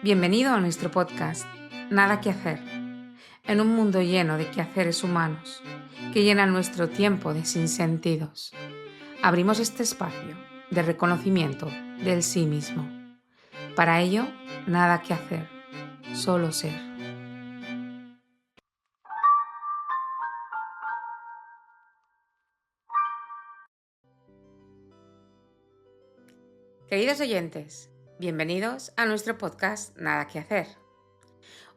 Bienvenido a nuestro podcast, Nada que hacer, en un mundo lleno de quehaceres humanos que llenan nuestro tiempo de sinsentidos. Abrimos este espacio de reconocimiento del sí mismo. Para ello, nada que hacer, solo ser. Queridos oyentes, bienvenidos a nuestro podcast Nada que hacer.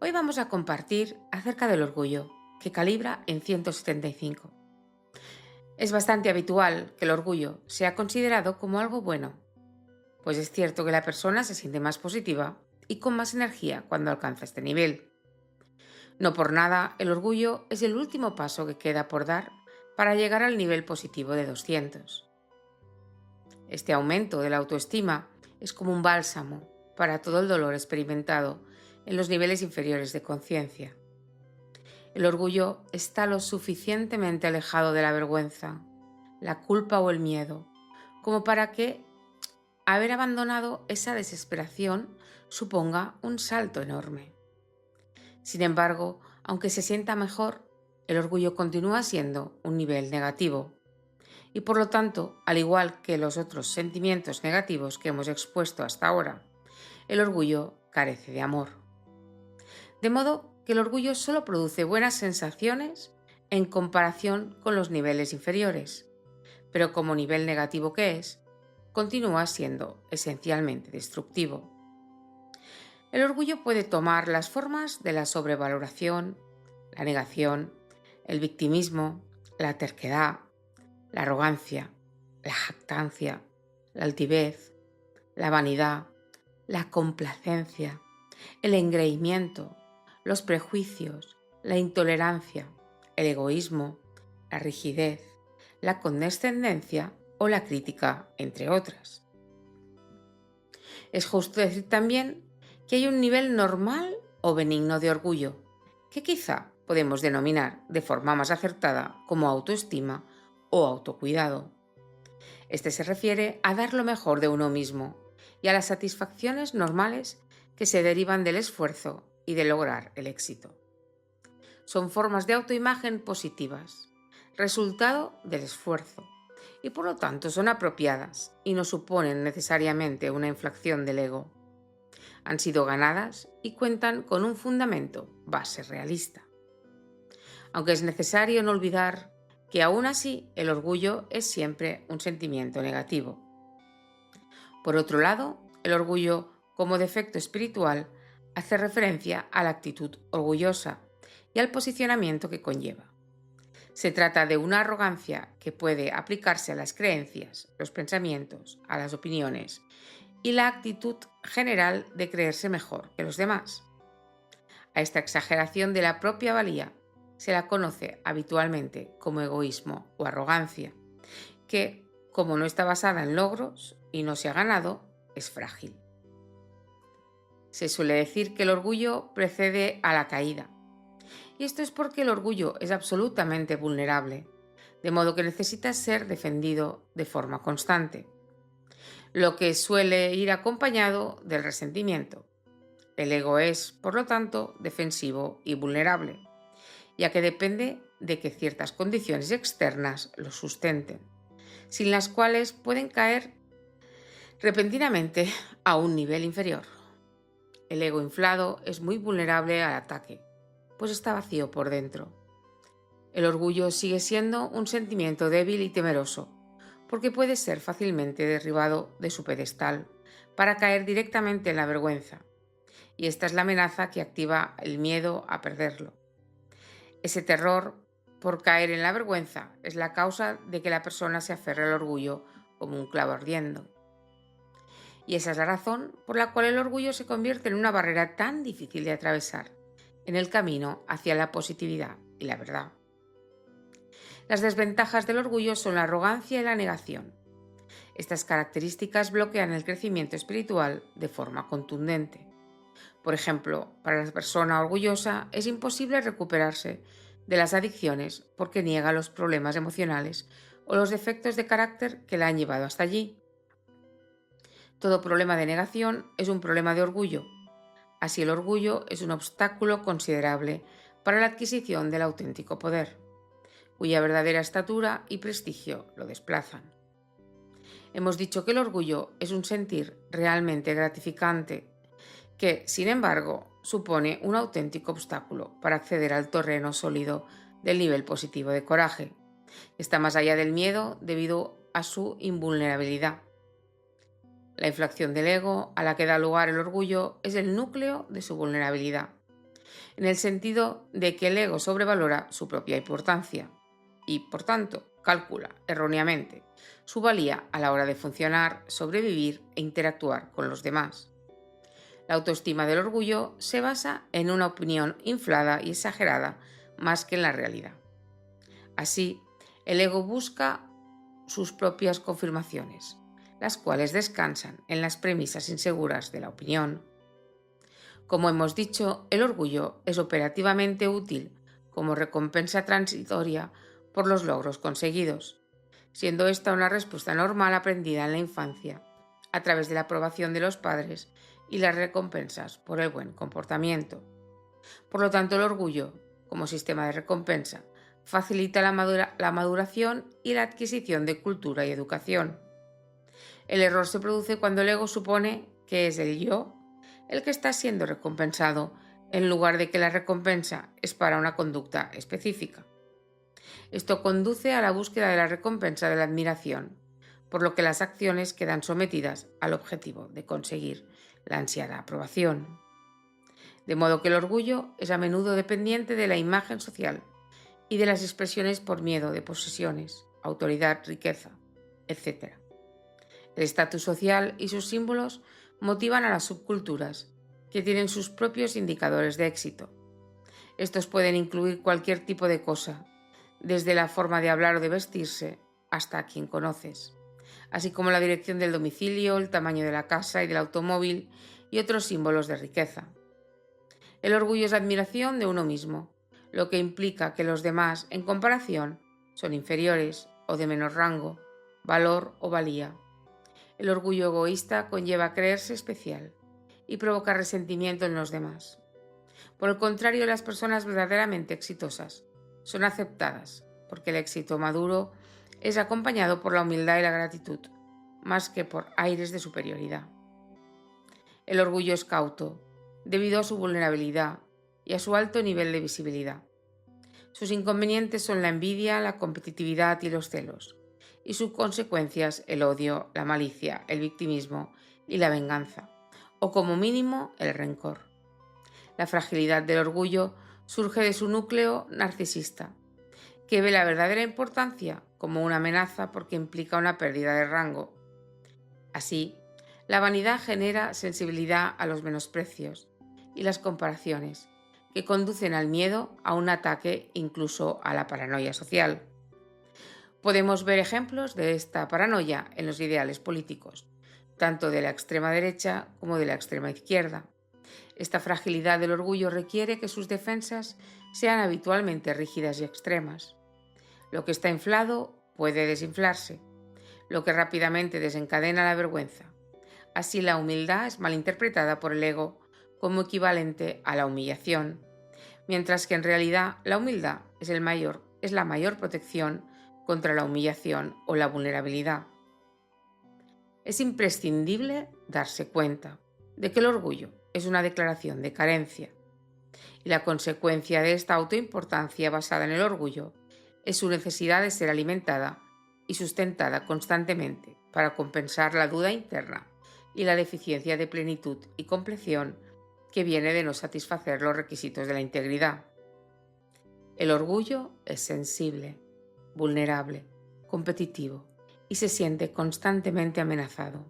Hoy vamos a compartir acerca del orgullo, que calibra en 175. Es bastante habitual que el orgullo sea considerado como algo bueno, pues es cierto que la persona se siente más positiva y con más energía cuando alcanza este nivel. No por nada, el orgullo es el último paso que queda por dar para llegar al nivel positivo de 200. Este aumento de la autoestima es como un bálsamo para todo el dolor experimentado en los niveles inferiores de conciencia. El orgullo está lo suficientemente alejado de la vergüenza, la culpa o el miedo, como para que haber abandonado esa desesperación suponga un salto enorme. Sin embargo, aunque se sienta mejor, el orgullo continúa siendo un nivel negativo. Y por lo tanto, al igual que los otros sentimientos negativos que hemos expuesto hasta ahora, el orgullo carece de amor. De modo que el orgullo solo produce buenas sensaciones en comparación con los niveles inferiores, pero como nivel negativo que es, continúa siendo esencialmente destructivo. El orgullo puede tomar las formas de la sobrevaloración, la negación, el victimismo, la terquedad, la arrogancia, la jactancia, la altivez, la vanidad, la complacencia, el engreimiento, los prejuicios, la intolerancia, el egoísmo, la rigidez, la condescendencia o la crítica, entre otras. Es justo decir también que hay un nivel normal o benigno de orgullo, que quizá podemos denominar de forma más acertada como autoestima o autocuidado. Este se refiere a dar lo mejor de uno mismo y a las satisfacciones normales que se derivan del esfuerzo y de lograr el éxito. Son formas de autoimagen positivas, resultado del esfuerzo, y por lo tanto son apropiadas y no suponen necesariamente una inflación del ego. Han sido ganadas y cuentan con un fundamento base realista. Aunque es necesario no olvidar que aún así el orgullo es siempre un sentimiento negativo. Por otro lado, el orgullo como defecto espiritual hace referencia a la actitud orgullosa y al posicionamiento que conlleva. Se trata de una arrogancia que puede aplicarse a las creencias, los pensamientos, a las opiniones y la actitud general de creerse mejor que los demás. A esta exageración de la propia valía se la conoce habitualmente como egoísmo o arrogancia, que, como no está basada en logros y no se ha ganado, es frágil. Se suele decir que el orgullo precede a la caída, y esto es porque el orgullo es absolutamente vulnerable, de modo que necesita ser defendido de forma constante, lo que suele ir acompañado del resentimiento. El ego es, por lo tanto, defensivo y vulnerable, ya que depende de que ciertas condiciones externas lo sustenten, sin las cuales pueden caer repentinamente a un nivel inferior. El ego inflado es muy vulnerable al ataque, pues está vacío por dentro. El orgullo sigue siendo un sentimiento débil y temeroso, porque puede ser fácilmente derribado de su pedestal para caer directamente en la vergüenza, y esta es la amenaza que activa el miedo a perderlo. Ese terror por caer en la vergüenza es la causa de que la persona se aferre al orgullo como un clavo ardiendo. Y esa es la razón por la cual el orgullo se convierte en una barrera tan difícil de atravesar en el camino hacia la positividad y la verdad. Las desventajas del orgullo son la arrogancia y la negación. Estas características bloquean el crecimiento espiritual de forma contundente. Por ejemplo, para la persona orgullosa es imposible recuperarse de las adicciones porque niega los problemas emocionales o los defectos de carácter que la han llevado hasta allí. Todo problema de negación es un problema de orgullo, Así el orgullo es un obstáculo considerable para la adquisición del auténtico poder, cuya verdadera estatura y prestigio lo desplazan. Hemos dicho que el orgullo es un sentir realmente gratificante, que, sin embargo, supone un auténtico obstáculo para acceder al terreno sólido del nivel positivo de coraje. Está más allá del miedo debido a su invulnerabilidad. La inflación del ego, a la que da lugar el orgullo, es el núcleo de su vulnerabilidad, en el sentido de que el ego sobrevalora su propia importancia y, por tanto, calcula erróneamente su valía a la hora de funcionar, sobrevivir e interactuar con los demás. La autoestima del orgullo se basa en una opinión inflada y exagerada más que en la realidad. Así, el ego busca sus propias confirmaciones, las cuales descansan en las premisas inseguras de la opinión. Como hemos dicho, el orgullo es operativamente útil como recompensa transitoria por los logros conseguidos, siendo esta una respuesta normal aprendida en la infancia, a través de la aprobación de los padres y las recompensas por el buen comportamiento. Por lo tanto, el orgullo, como sistema de recompensa, facilita la maduración y la adquisición de cultura y educación. El error se produce cuando el ego supone que es el yo el que está siendo recompensado, en lugar de que la recompensa es para una conducta específica. Esto conduce a la búsqueda de la recompensa de la admiración, por lo que las acciones quedan sometidas al objetivo de conseguir la ansiada aprobación. De modo que el orgullo es a menudo dependiente de la imagen social y de las expresiones por miedo de posesiones, autoridad, riqueza, etc. El estatus social y sus símbolos motivan a las subculturas, que tienen sus propios indicadores de éxito. Estos pueden incluir cualquier tipo de cosa, desde la forma de hablar o de vestirse hasta a quien conoces, así como la dirección del domicilio, el tamaño de la casa y del automóvil y otros símbolos de riqueza. El orgullo es la admiración de uno mismo, lo que implica que los demás, en comparación, son inferiores o de menor rango, valor o valía. El orgullo egoísta conlleva creerse especial y provoca resentimiento en los demás. Por el contrario, las personas verdaderamente exitosas son aceptadas porque el éxito maduro es acompañado por la humildad y la gratitud, más que por aires de superioridad. El orgullo es cauto, debido a su vulnerabilidad y a su alto nivel de visibilidad. Sus inconvenientes son la envidia, la competitividad y los celos, y sus consecuencias el odio, la malicia, el victimismo y la venganza, o como mínimo el rencor. La fragilidad del orgullo surge de su núcleo narcisista, que ve la verdadera importancia como una amenaza porque implica una pérdida de rango. Así, la vanidad genera sensibilidad a los menosprecios y las comparaciones, que conducen al miedo, a un ataque, incluso a la paranoia social. Podemos ver ejemplos de esta paranoia en los ideales políticos, tanto de la extrema derecha como de la extrema izquierda. Esta fragilidad del orgullo requiere que sus defensas sean habitualmente rígidas y extremas. Lo que está inflado puede desinflarse, lo que rápidamente desencadena la vergüenza. Así, la humildad es malinterpretada por el ego como equivalente a la humillación, mientras que en realidad la humildad es la mayor protección contra la humillación o la vulnerabilidad. Es imprescindible darse cuenta de que el orgullo es una declaración de carencia, y la consecuencia de esta autoimportancia basada en el orgullo es su necesidad de ser alimentada y sustentada constantemente para compensar la duda interna y la deficiencia de plenitud y compleción que viene de no satisfacer los requisitos de la integridad. El orgullo es sensible, vulnerable, competitivo y se siente constantemente amenazado.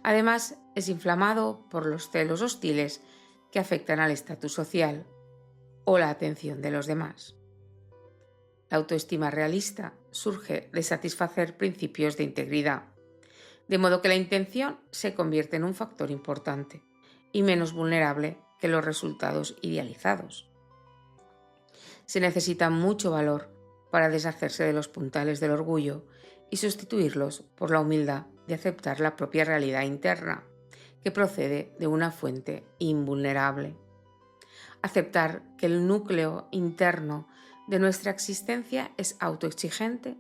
Además, es inflamado por los celos hostiles que afectan al estatus social o la atención de los demás. La autoestima realista surge de satisfacer principios de integridad, de modo que la intención se convierte en un factor importante y menos vulnerable que los resultados idealizados. Se necesita mucho valor para deshacerse de los puntales del orgullo y sustituirlos por la humildad de aceptar la propia realidad interna, que procede de una fuente invulnerable. Aceptar que el núcleo interno de nuestra existencia es autoexigente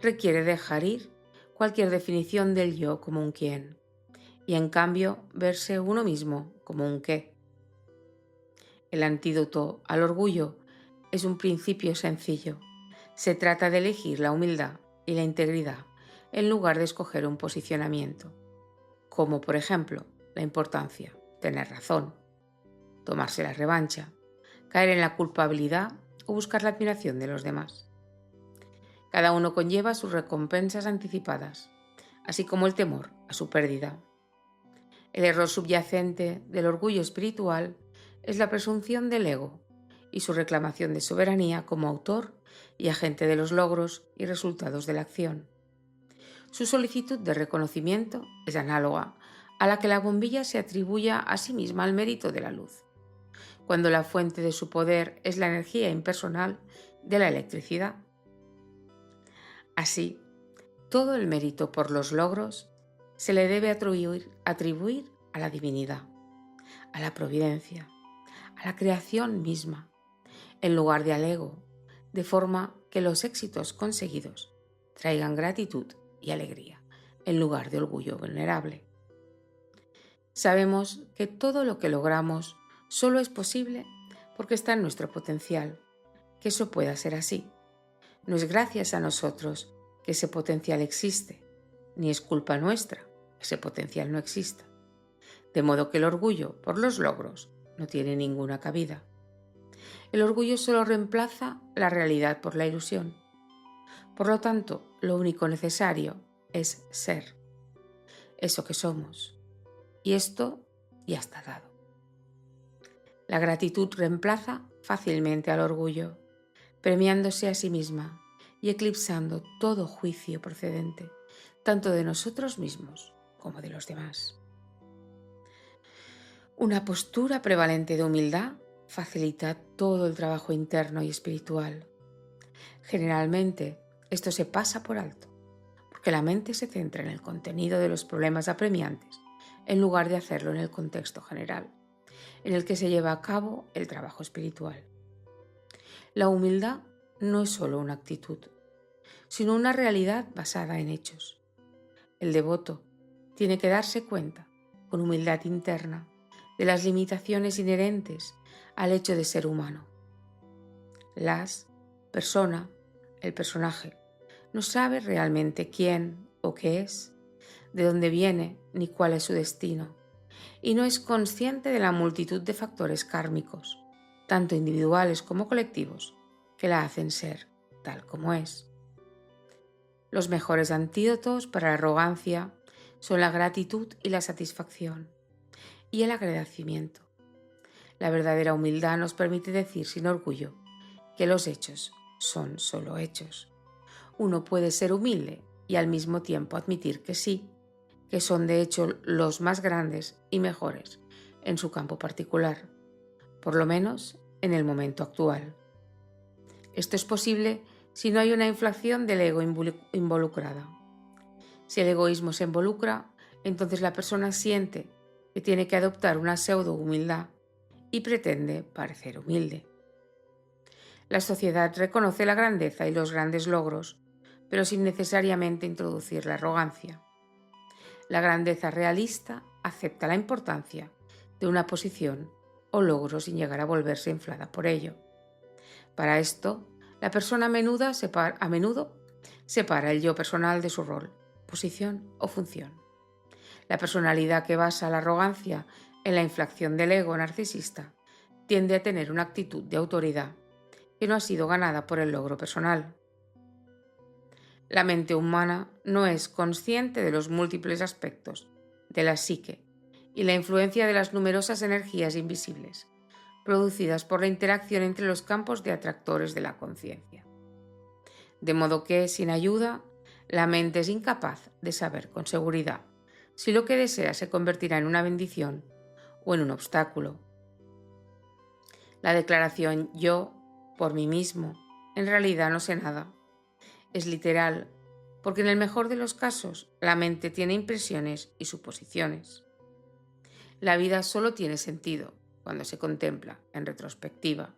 requiere dejar ir cualquier definición del yo como un quién y en cambio verse uno mismo como un qué. El antídoto al orgullo es un principio sencillo. Se trata de elegir la humildad y la integridad en lugar de escoger un posicionamiento, como por ejemplo la importancia, tener razón, tomarse la revancha, caer en la culpabilidad o buscar la admiración de los demás. Cada uno conlleva sus recompensas anticipadas, así como el temor a su pérdida. El error subyacente del orgullo espiritual es la presunción del ego y su reclamación de soberanía como autor y agente de los logros y resultados de la acción. Su solicitud de reconocimiento es análoga a la que la bombilla se atribuya a sí misma el mérito de la luz, cuando la fuente de su poder es la energía impersonal de la electricidad. Así, todo el mérito por los logros se le debe atribuir a la divinidad, a la providencia, a la creación misma, en lugar de al ego, de forma que los éxitos conseguidos traigan gratitud y alegría, en lugar de orgullo vulnerable. Sabemos que todo lo que logramos solo es posible porque está en nuestro potencial, que eso pueda ser así. No es gracias a nosotros que ese potencial existe, ni es culpa nuestra que ese potencial no exista. De modo que el orgullo por los logros no tiene ninguna cabida. El orgullo solo reemplaza la realidad por la ilusión. Por lo tanto, lo único necesario es ser, eso que somos. Y esto ya está dado. La gratitud reemplaza fácilmente al orgullo, premiándose a sí misma y eclipsando todo juicio procedente, tanto de nosotros mismos como de los demás. Una postura prevalente de humildad facilita todo el trabajo interno y espiritual. Generalmente, esto se pasa por alto, porque la mente se centra en el contenido de los problemas apremiantes, en lugar de hacerlo en el contexto general, en el que se lleva a cabo el trabajo espiritual. La humildad no es solo una actitud, sino una realidad basada en hechos. El devoto tiene que darse cuenta, con humildad interna, de las limitaciones inherentes al hecho de ser humano. Persona, el personaje, no sabe realmente quién o qué es, de dónde viene ni cuál es su destino, y no es consciente de la multitud de factores kármicos, tanto individuales como colectivos, que la hacen ser tal como es. Los mejores antídotos para la arrogancia son la gratitud y la satisfacción, y el agradecimiento. La verdadera humildad nos permite decir sin orgullo que los hechos son solo hechos. Uno puede ser humilde y al mismo tiempo admitir que sí, que son de hecho los más grandes y mejores en su campo particular, por lo menos en el momento actual. Esto es posible si no hay una inflación del ego involucrada. Si el egoísmo se involucra, entonces la persona siente que tiene que adoptar una pseudo-humildad y pretende parecer humilde. La sociedad reconoce la grandeza y los grandes logros, pero sin necesariamente introducir la arrogancia. La grandeza realista acepta la importancia de una posición o logro sin llegar a volverse inflada por ello. Para esto, la persona a menudo separa el yo personal de su rol, posición o función. La personalidad que basa la arrogancia en la inflación del ego narcisista tiende a tener una actitud de autoridad que no ha sido ganada por el logro personal. La mente humana no es consciente de los múltiples aspectos de la psique y la influencia de las numerosas energías invisibles producidas por la interacción entre los campos de atractores de la conciencia. De modo que, sin ayuda, la mente es incapaz de saber con seguridad si lo que desea se convertirá en una bendición o en un obstáculo. La declaración yo, por mí mismo, en realidad no sé nada. Es literal, porque en el mejor de los casos la mente tiene impresiones y suposiciones. La vida solo tiene sentido cuando se contempla en retrospectiva.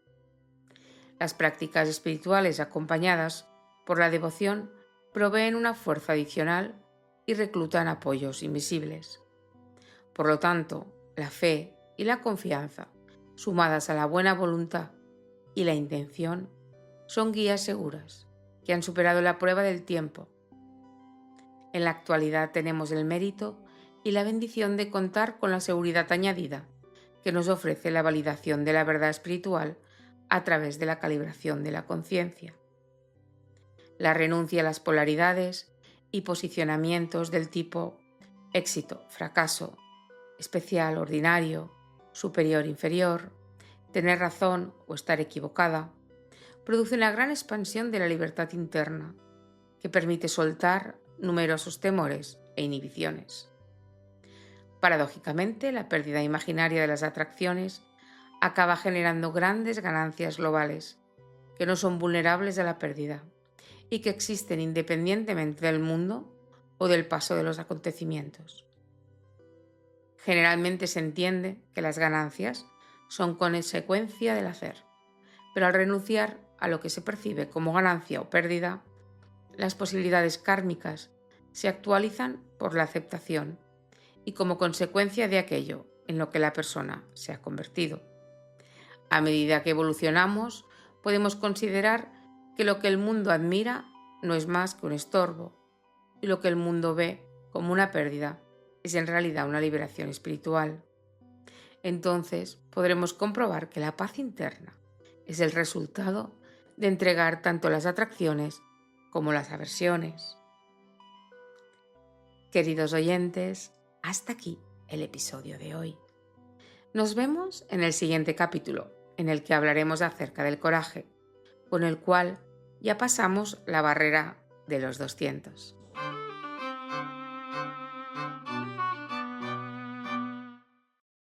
Las prácticas espirituales acompañadas por la devoción proveen una fuerza adicional y reclutan apoyos invisibles. Por lo tanto, la fe y la confianza, sumadas a la buena voluntad y la intención, son guías seguras que han superado la prueba del tiempo. En la actualidad tenemos el mérito y la bendición de contar con la seguridad añadida que nos ofrece la validación de la verdad espiritual a través de la calibración de la conciencia. La renuncia a las polaridades y posicionamientos del tipo éxito, fracaso, especial, ordinario, superior, inferior, tener razón o estar equivocada, produce una gran expansión de la libertad interna que permite soltar numerosos temores e inhibiciones. Paradójicamente, la pérdida imaginaria de las atracciones acaba generando grandes ganancias globales que no son vulnerables a la pérdida y que existen independientemente del mundo o del paso de los acontecimientos. Generalmente se entiende que las ganancias son consecuencia del hacer, pero al renunciar a lo que se percibe como ganancia o pérdida, las posibilidades kármicas se actualizan por la aceptación y como consecuencia de aquello en lo que la persona se ha convertido. A medida que evolucionamos, podemos considerar que lo que el mundo admira no es más que un estorbo, y lo que el mundo ve como una pérdida es en realidad una liberación espiritual. Entonces podremos comprobar que la paz interna es el resultado de entregar tanto las atracciones como las aversiones. Queridos oyentes, hasta aquí el episodio de hoy. Nos vemos en el siguiente capítulo, en el que hablaremos acerca del coraje, con el cual ya pasamos la barrera de los 200.